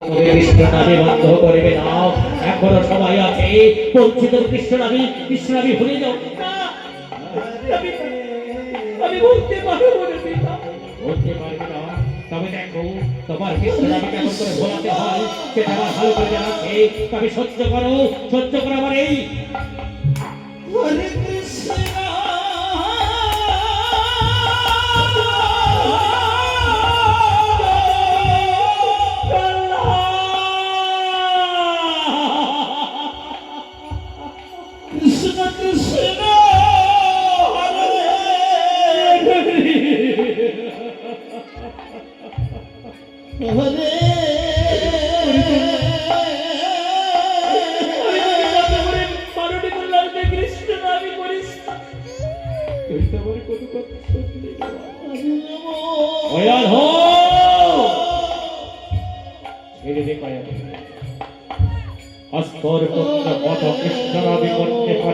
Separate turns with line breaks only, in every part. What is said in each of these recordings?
কৃষ্ণ নামে বন্ধ করবে না। এখনো সবাই আছে, বলছি তো কৃষ্ণ নামে ভুলে যাও না। আমি বলতে পারবো না পিতা, বলতে পারবে না। তবে দেখো, তোমার কৃষ্ণ নামে কেমন করে ভোলাতে হয় সেটা আমার ভালো করে জানা আছে। তবে সহ্য করো আমার এই হরে কৃষ্ণ।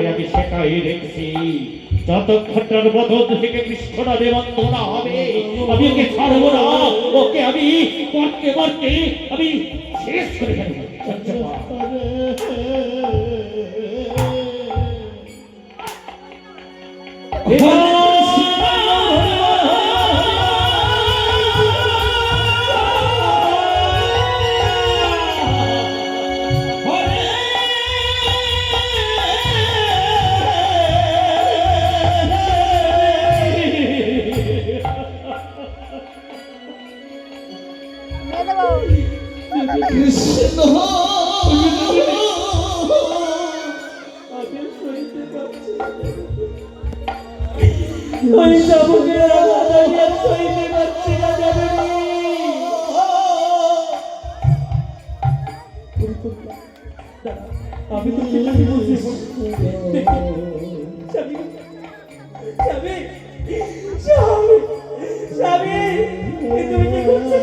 আমি সেটাই দেখছি। যতক্ষণ বদল থেকে কৃষ্ণ নামে বন্ধ না হবে, আমি ওকে ছাড়বো না। ওকে আমি করতে আমি শেষ করে ফেলবো।
কৃষ্ণ
আমি তো পিতাকে বলছি তুমি কি করছো?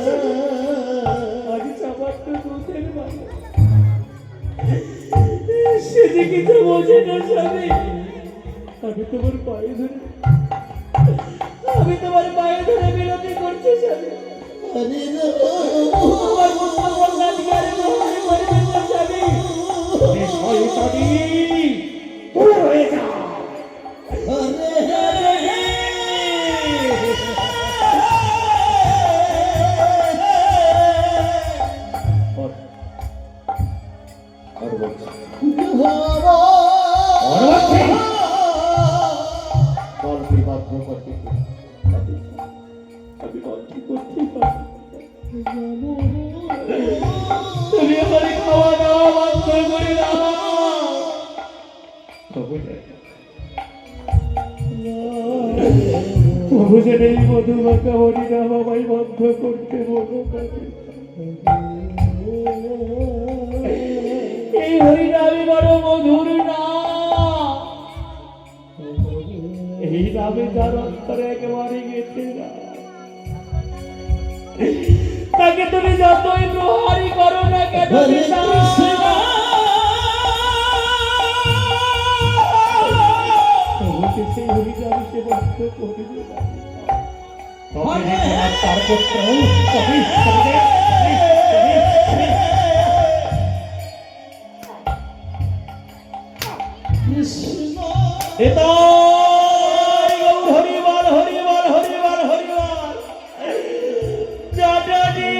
সে যে কিছু বোঝে না স্বামী। আমি তোমার পায়ে ধরে বিরতি করছি স্বামী। তোমার স্বামী হয়ে যা। তুমি আমার খাওয়া দাওয়া বন্ধ করে দাও। প্রভু যেন এই মধুমাখা হরিনাম আমায় বন্ধ করতে বলো। এই হরিনামই বড় মধুর না। এই নামে যার অন্তরে একেবারে গেছে না, তাকে তুমি যতই প্রহারি করো না কেন সেই হরিনাম সে বন্ধ করবে না। তার পুত্র কৃষ্ণ হরিবল হরিবল হরিবল হরিবল। জননী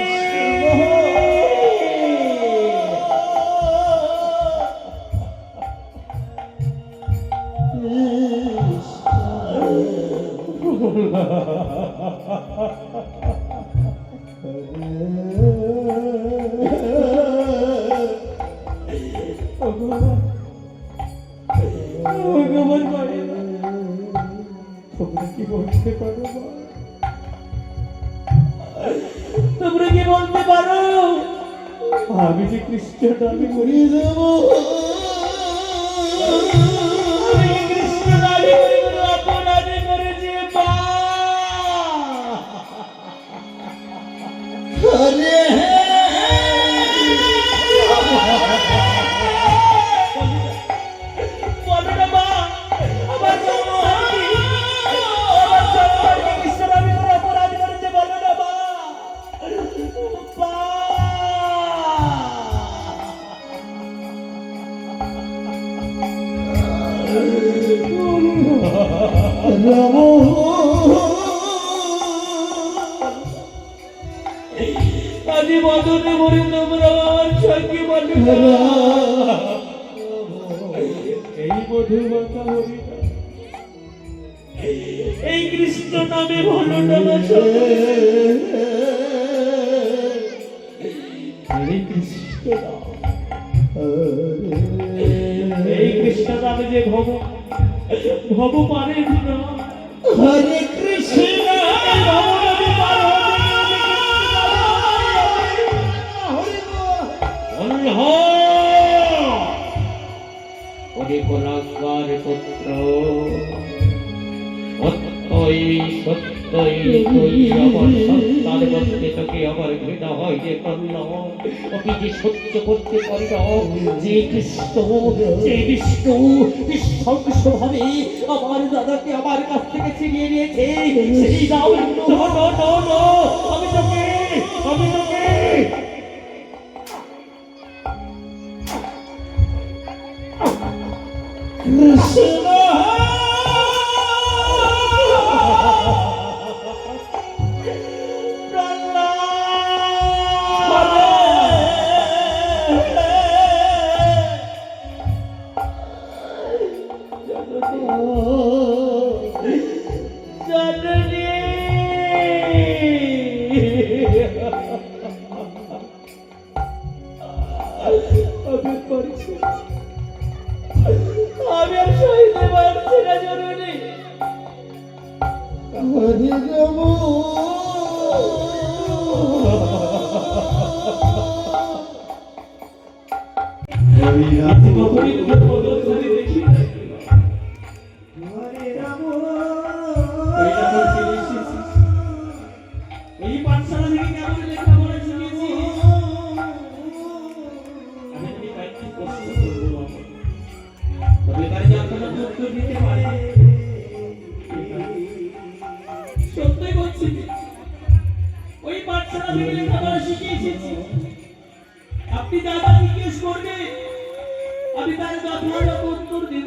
ভগবান বাড়ি তোমরা কি বলতে পারো? তোমরা কি বলতে পারো আমি যে কৃষ্ণ নামে মরে যাব? আমি কৃষ্ণ নামে অপরাধ করেছি।
রাম
আজি বদনে মরে তোমরা আমার সঙ্গে বলে এই মধুমাতা হরিণা এই কৃষ্ণ নামে ভালো ডালা হরে কৃষ্ণ নাম। এই কৃষ্ণ নামে যে ভব ভব পারে না
হরে কৃষ্ণ
পরাগার পুত্র সত্যই সত্যই তুই আমার সন্তান বলতে তোকে আমার ঘৃণা হয় যে কল্যাণ আমি যে সহ্য করতে পারি না যে কৃষ্ণ যে বিষ্ণু নৃশংসভাবে আমার দাদাকে আমার কাছ থেকে ছিনিয়ে নিয়েছে সেই নাম আমি তোকে
কৃষ্ণ
আমি আর সইতে পারছি না জরুরি
হরে রাম হরে রাম
এই পাঠশালা থেকে কেমন লেখাপড়া শিখেছি আমি কি কয়েকটি প্রশ্ন করবো তবে তার যতটা উত্তর দিতে পারে সত্যি বলছি ওই পাঠশালা থেকে লেখাপড়া শিখে এসেছি আপনি দাদা জিজ্ঞেস করবে আমি তার যথাযথ উত্তর দেব